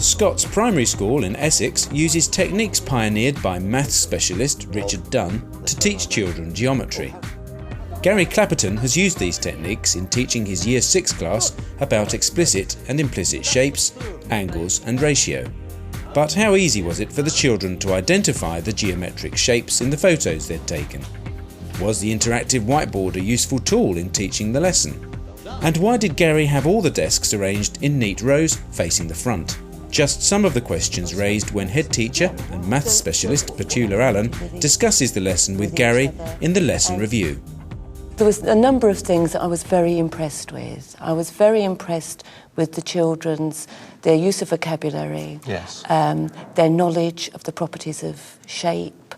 Scott's Primary School in Essex uses techniques pioneered by maths specialist Richard Dunn to teach children geometry. Gary Clapperton has used these techniques in teaching his Year 6 class about explicit and implicit shapes, angles and ratio. But how easy was it for the children to identify the geometric shapes in the photos they'd taken? Was the interactive whiteboard a useful tool in teaching the lesson? And why did Gary have all the desks arranged in neat rows facing the front? Just some of the questions raised when head teacher and maths specialist Petula Allen discusses the lesson with Gary in the lesson review. There was a number of things that I was very impressed with. I was very impressed with the children's, their use of vocabulary, yes. Their knowledge of the properties of shape,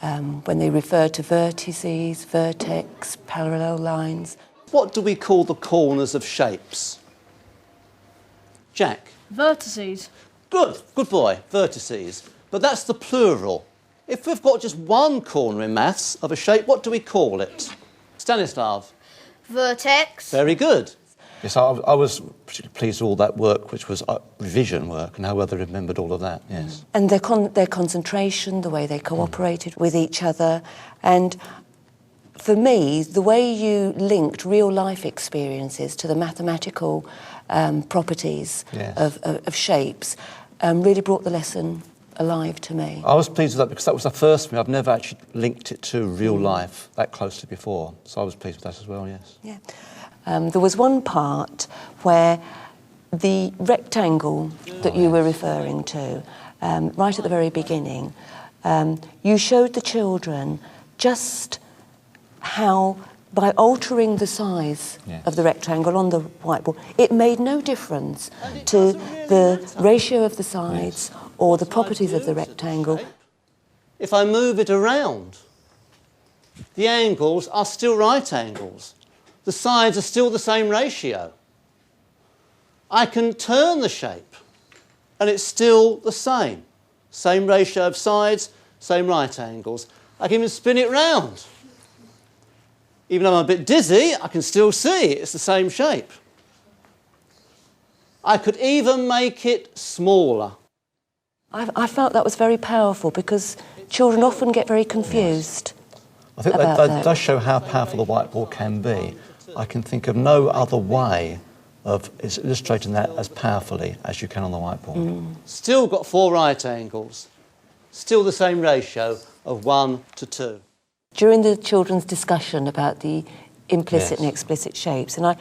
when they refer to vertices, vertex, parallel lines. What do we call the corners of shapes? Jack? Vertices. Good boy, vertices. But that's the plural. If we've got just one corner in maths of a shape, what do we call it? Stanislav? Vertex. Very good. Yes, I was particularly pleased with all that work, which was revision work, and how well they remembered all of that, yes. And their concentration, the way they cooperated with each other. And for me, the way you linked real-life experiences to the mathematical properties yes. of shapes really brought the lesson alive to me. I was pleased with that because that was the first thing. I've never actually linked it to real life that closely before. So I was pleased with that as well, yes. Yeah. There was one part where the rectangle that you were referring to, right at the very beginning, you showed the children just how, by altering the size yes. of the rectangle on the whiteboard, it made no difference to the ratio of the sides yes. or the properties of the rectangle. If I move it around, the angles are still right angles. The sides are still the same ratio. I can turn the shape and it's still the same. Same ratio of sides, same right angles. I can even spin it round. Even though I'm a bit dizzy, I can still see it's the same shape. I could even make it smaller. I felt that was very powerful because children often get very confused. I think that does show how powerful the whiteboard can be. I can think of no other way of illustrating that as powerfully as you can on the whiteboard. Still got 4 right angles. Still the same ratio of 1:2. During the children's discussion about the implicit yes. and explicit shapes, and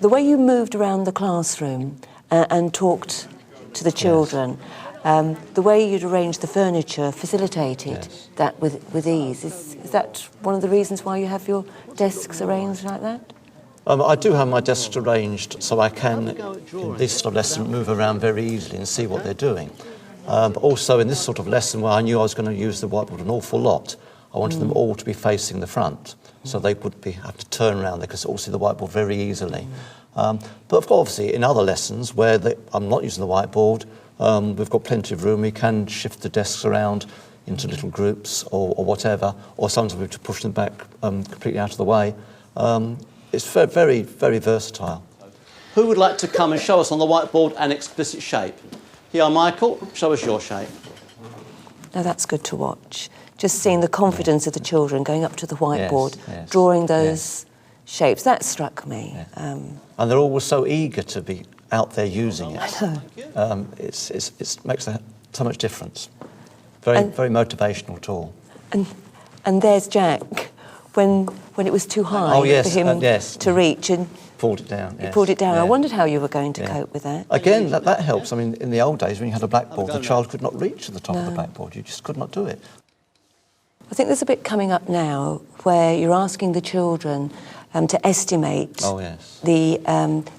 the way you moved around the classroom and talked to the children, yes. The way you'd arranged the furniture facilitated yes. that with ease. Is that one of the reasons why you have your desks arranged like that? I do have my desks arranged so I can, in this sort of lesson, move around very easily and see what they're doing. But also in this sort of lesson where I knew I was going to use the whiteboard an awful lot, I wanted them all to be facing the front, so they would have to turn around. They could all see the whiteboard very easily. But obviously in other lessons where I'm not using the whiteboard, we've got plenty of room. We can shift the desks around into little groups or whatever, or sometimes we have to push them back completely out of the way. It's very, very versatile. Who would like to come and show us on the whiteboard an explicit shape? Here, Michael, show us your shape. Now that's good to watch. Just seeing the confidence of the children going up to the whiteboard, yes, yes, drawing those shapes, that struck me. Yes. And they're always so eager to be out there using it. I know. It makes so much difference. Very motivational tool. And there's Jack, when it was too high for him to reach, and pulled it down. he pulled it down. Yeah. I wondered how you were going to cope with that. Again, that helps. I mean, in the old days when you had a blackboard, the child could not reach to the top of the blackboard. You just could not do it. I think there's a bit coming up now where you're asking the children to estimate the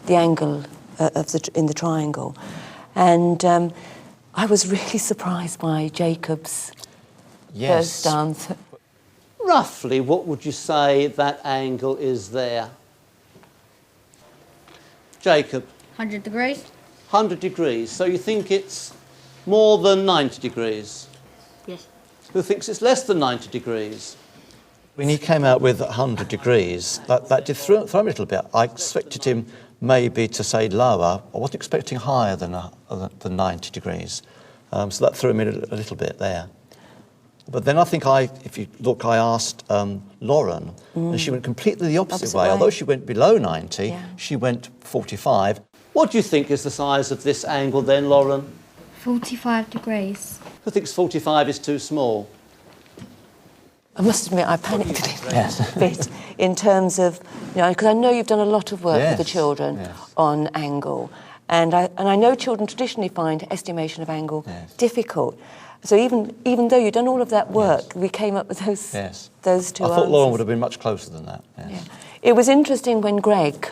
angle in the triangle, and I was really surprised by Jacob's first answer. Roughly, what would you say that angle is there? Jacob? 100 degrees. 100 degrees. So you think it's more than 90 degrees? Yes. Who thinks it's less than 90 degrees? When he came out with 100 degrees, that did throw me a little bit. I expected him maybe to say lower. I wasn't expecting higher than 90 degrees. So that threw me a little bit there. But then I think if you look, I asked Lauren, and she went completely the opposite way. Although she went below 90, she went 45. What do you think is the size of this angle then, Lauren? 45 degrees. Who thinks 45 is too small? I must admit, I panicked a bit in terms of, because I know you've done a lot of work with the children on angle, and I know children traditionally find estimation of angle difficult. So even though you've done all of that work, we came up with those two answers. I thought Lauren would have been much closer than that. Yes. Yeah. It was interesting when Greg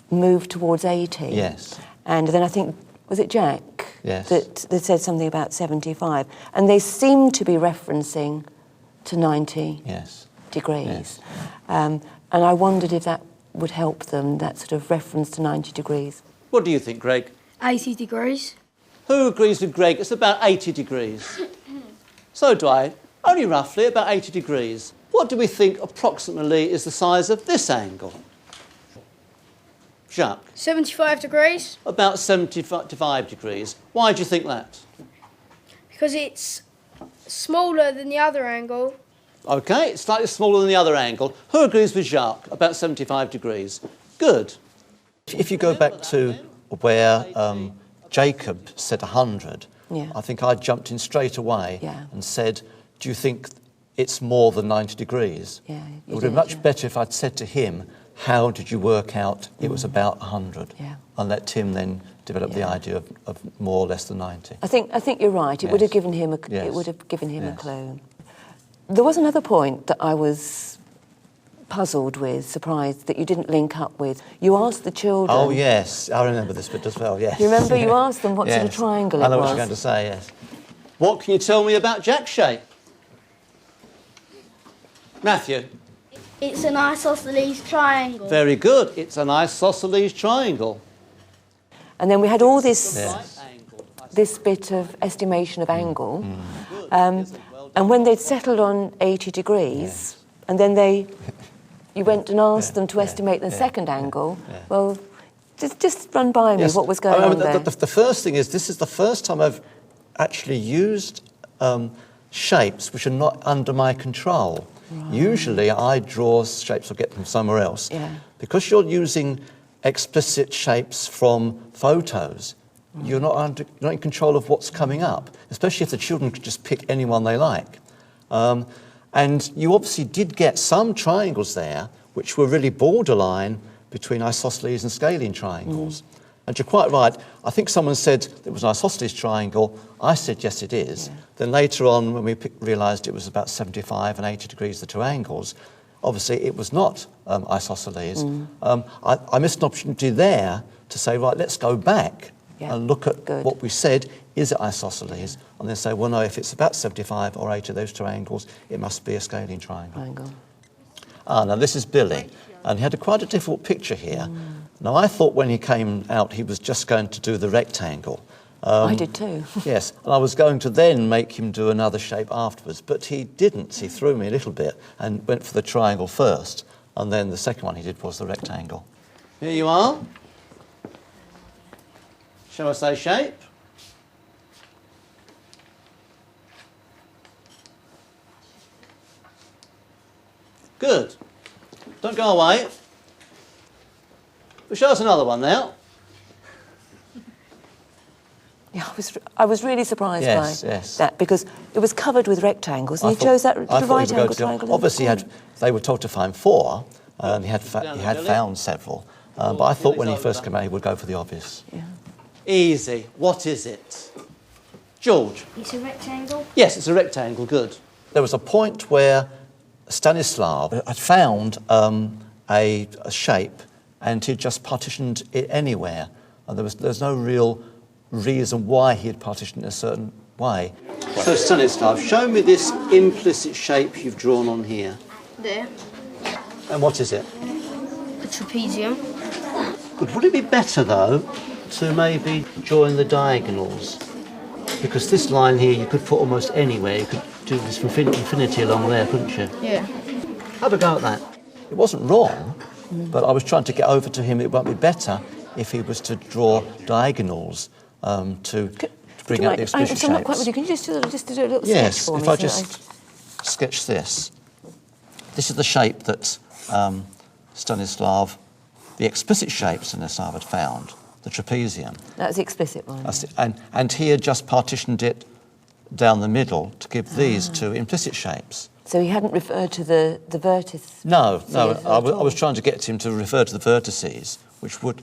moved towards 80. Yes. And then I think, was it Jack? Yes. That said something about 75. And they seemed to be referencing to 90 degrees. Yes. And I wondered if that would help them, that sort of reference to 90 degrees. What do you think, Greg? 80 degrees. Who agrees with Greg? It's about 80 degrees. So do I. Only roughly, about 80 degrees. What do we think approximately is the size of this angle? Jacques? 75 degrees. About 75 degrees. Why do you think that? Because it's smaller than the other angle. OK, it's slightly smaller than the other angle. Who agrees with Jacques? About 75 degrees. Good. If you go back to where Jacob said 100, I think I jumped in straight away and said, do you think it's more than 90 degrees? Yeah, it would have been much better if I'd said to him, how did you work out it was about 100? Yeah. And let Tim then develop the idea of more or less than 90. I think you're right. It would have given him a clue. There was another point that I was puzzled with, surprised that you didn't link up with. You asked the children... Oh, yes. I remember this bit as well, yes. You remember you asked them what sort of triangle it was? I know what you're going to say, yes. What can you tell me about Jack's shape? Matthew? It's an isosceles triangle. Very good. It's an isosceles triangle. And then we had all this this bit of estimation of angle. And when they'd settled on 80 degrees, and then you went and asked them to estimate the second angle, well, just run by me what was going on there. The first thing is, this is the first time I've actually used shapes which are not under my control. Right. Usually I draw shapes or get them somewhere else. Because you're using explicit shapes from photos, you're not in control of what's coming up, especially if the children could just pick any one they like. And you obviously did get some triangles there which were really borderline between isosceles and scalene triangles. And you're quite right. I think someone said it was an isosceles triangle. I said, yes, it is. Then later on, when we realised it was about 75 and 80 degrees, the two angles, obviously it was not isosceles. I missed an opportunity there to say, right, let's go back and look at what we said. Is it isosceles? And then say, well, no, if it's about 75 or 80 of those two angles, it must be a scalene triangle. Now this is Billy. And he had quite a difficult picture here. Now, I thought when he came out, he was just going to do the rectangle. I did too. Yes, and I was going to then make him do another shape afterwards, but he didn't. He threw me a little bit and went for the triangle first, and then the second one he did was the rectangle. Here you are. Shall I say shape? Good. Don't go away. But show us another one now. Yeah, I was really surprised by that, because it was covered with rectangles, and he chose that right angle triangle. Obviously, they were told to find 4, and he had found several. But I thought when he first came out, he would go for the obvious. Easy. What is it? George? It's a rectangle? Yes, it's a rectangle. Good. There was a point where Stanislav had found a shape, and he'd just partitioned it anywhere. And there's no real reason why he had partitioned it a certain way. So Stanislav, show me this implicit shape you've drawn on here. There. And what is it? A trapezium. Good. Would it be better, though, to maybe join the diagonals? Because this line here you could put almost anywhere. You could do this infinity along there, couldn't you? Yeah. Have a go at that. It wasn't wrong. But I was trying to get over to him, it might be better if he was to draw diagonals to bring out the explicit shapes. I'm not quite with you. Can you just do a little sketch yes, for me? if I just sketch this. This is the shape that Stanislav, the explicit shape Stanislav had found, the trapezium. That's the explicit one. That's it. And he had just partitioned it down the middle to give these two implicit shapes. So he hadn't referred to the vertices? No. I was trying to get him to refer to the vertices, which would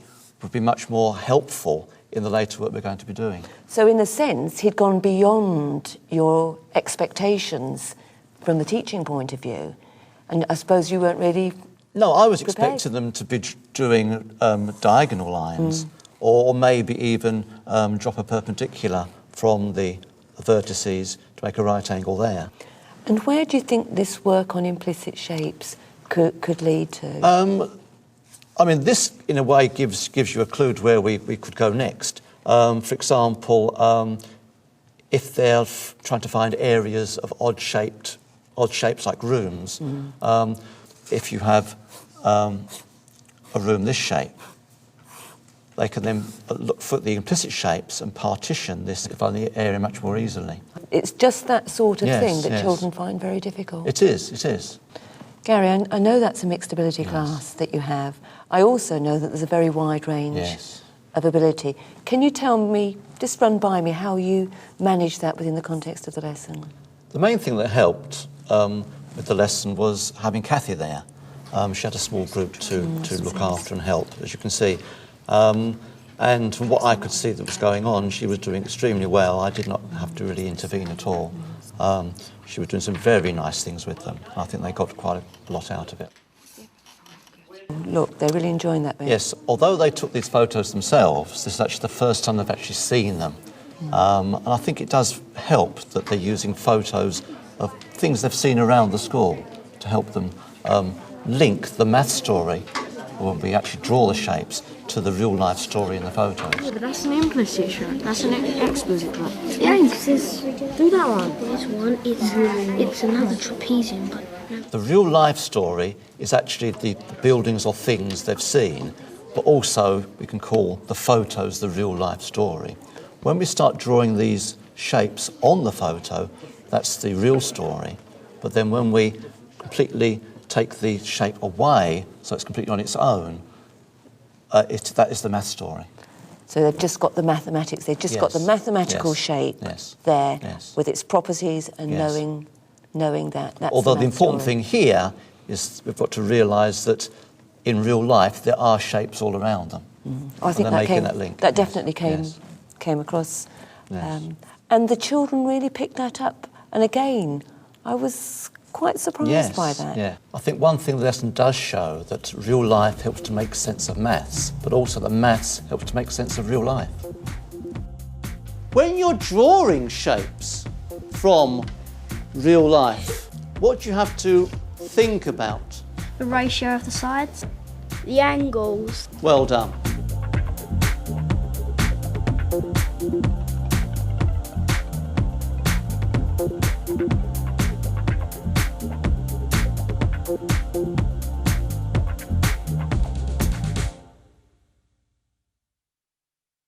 be much more helpful in the later work we're going to be doing. So in a sense, he'd gone beyond your expectations from the teaching point of view. And I suppose you weren't really No, I was prepared. expecting them to be doing diagonal lines, or maybe even drop a perpendicular from the vertices to make a right angle there. And where do you think this work on implicit shapes could lead to? I mean, this, in a way, gives you a clue to where we could go next. For example, if they're trying to find areas of odd shapes like rooms, if you have a room this shape, they can then look for the implicit shapes and partition this to find the area much more easily. It's just that sort of Yes, thing that yes. children find very difficult. It is. Gary, I know that's a mixed ability class that you have. I also know that there's a very wide range Yes. of ability. Can you tell me, just run by me, how you manage that within the context of the lesson? The main thing that helped with the lesson was having Kathy there. She had a small group to look after and help, as you can see. And from what I could see that was going on, she was doing extremely well. I did not have to really intervene at all. She was doing some very nice things with them. I think they got quite a lot out of it. Look, they're really enjoying that bit. Yes, although they took these photos themselves, this is actually the first time they've actually seen them. And I think it does help that they're using photos of things they've seen around the school to help them link the math story, when we actually draw the shapes, to the real life story in the photos. Yeah, but that's an implicit shape. That's an explicit one. Yeah, do that one. This one, it's another trapezium, but... The real life story is actually the buildings or things they've seen, but also we can call the photos the real life story. When we start drawing these shapes on the photo, that's the real story. But then when we completely take the shape away, so it's completely on its own, that is the math story. So they've just got the mathematics, they've just got the mathematical shape there with its properties and knowing that. That's Although the math important story. thing here is we've got to realise that in real life there are shapes all around them. I think that definitely came across. Yes. And the children really picked that up. And again, I was quite surprised by that. Yeah. I think one thing the lesson does show that real life helps to make sense of maths, but also that maths helps to make sense of real life. When you're drawing shapes from real life, what do you have to think about? The ratio of the sides. The angles. Well done.